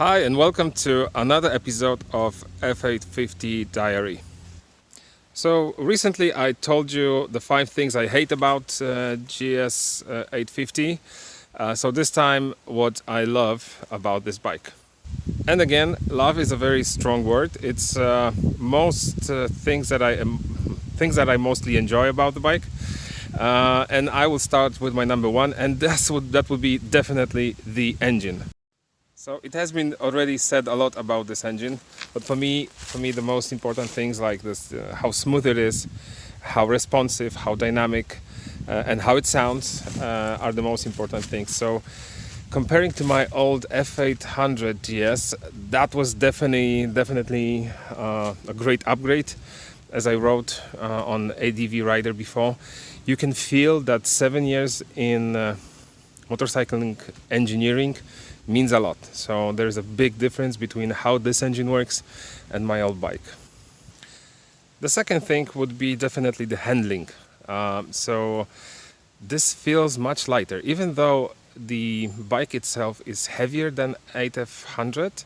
Hi and welcome to another episode of F850 Diary. So recently I told you the 5 things I hate about GS 850. So this time what I love about this bike. And again, love is a very strong word. It's things that I mostly enjoy about the bike. And I will start with my number 1, and that would be definitely the engine. So it has been already said a lot about this engine, but for me the most important things like this, how smooth it is, how responsive, how dynamic, and how it sounds are the most important things. So comparing to my old F850GS, that was definitely a great upgrade. As I wrote on ADV Rider before, you can feel that 7 years in motorcycling engineering means a lot. So there's a big difference between how this engine works and my old bike. The second thing would be definitely the handling. So this feels much lighter, even though the bike itself is heavier than 8F100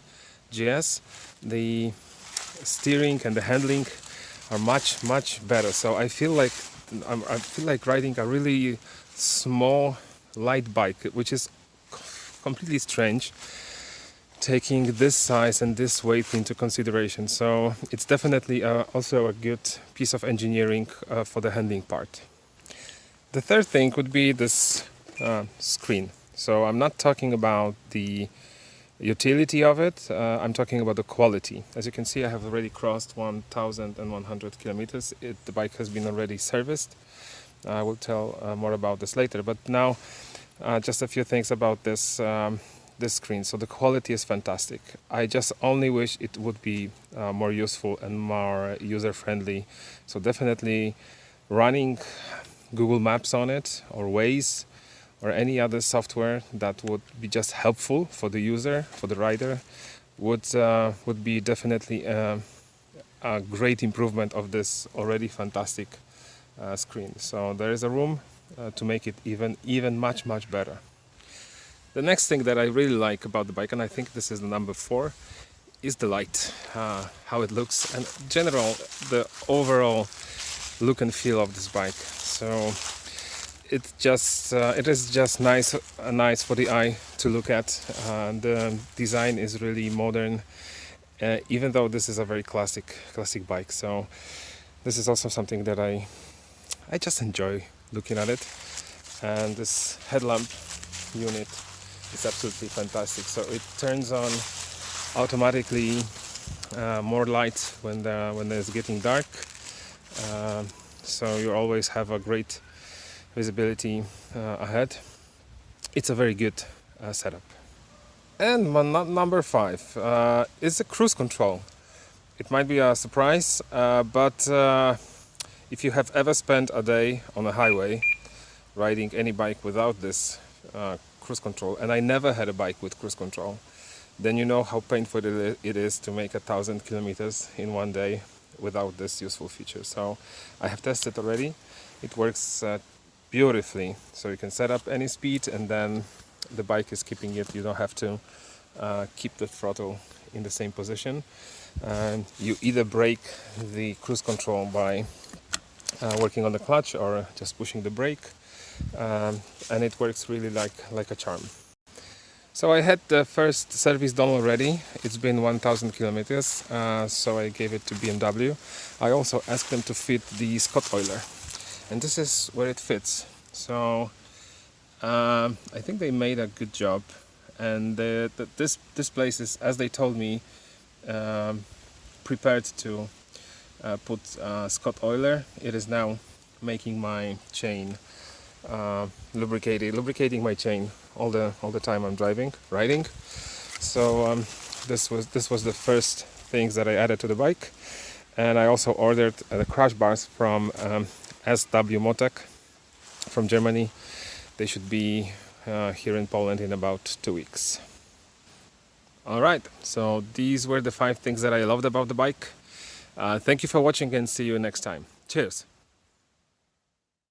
GS. The steering and the handling are much better. So I feel like riding a really small light bike, which is completely strange taking this size and this weight into consideration. So it's definitely also a good piece of engineering for the handling part. The third thing would be this screen. So I'm not talking about the utility of it, I'm talking about the quality. As you can see, I have already crossed 1,100 kilometers. The bike has been already serviced. I will tell more about this later, but now just a few things about this screen. So the quality is fantastic. I just only wish it would be more useful and more user-friendly. So definitely running Google Maps on it, or Waze, or any other software that would be just helpful for the user, for the rider, would be definitely a great improvement of this already fantastic screen. So there is a room to make it even much better. The next thing that I really like about the bike, and I think this is the number 4, is the light, how it looks, and in general the overall look and feel of this bike. So it is just nice for the eye to look at. The design is really modern, even though this is a very classic bike. So this is also something that I just enjoy looking at it. And this headlamp unit is absolutely fantastic. So it turns on automatically more light when it's getting dark. So you always have a great visibility ahead. It's a very good setup. And my number 5 is the cruise control. It might be a surprise, but if you have ever spent a day on a highway riding any bike without this cruise control, and I never had a bike with cruise control, then you know how painful it is to make 1,000 kilometers in one day without this useful feature. So I have tested already. It works beautifully. So you can set up any speed and then the bike is keeping it. You don't have to keep the throttle in the same position. And you either break the cruise control by working on the clutch or just pushing the brake, and it works really like a charm. So I had the first service done already. It's been 1,000 kilometers, so I gave it to BMW. I also asked them to fit the Scottoiler, and this is where it fits. So I think they made a good job, and this place is, as they told me, prepared to put Scottoiler. It is now making my chain lubricating my chain all the time I'm riding. So this was the first things that I added to the bike, and I also ordered the crash bars from SW Motec from Germany. They should be here in Poland in about 2 weeks. Alright, so these were the 5 things that I loved about the bike. Thank you for watching and see you next time. Cheers!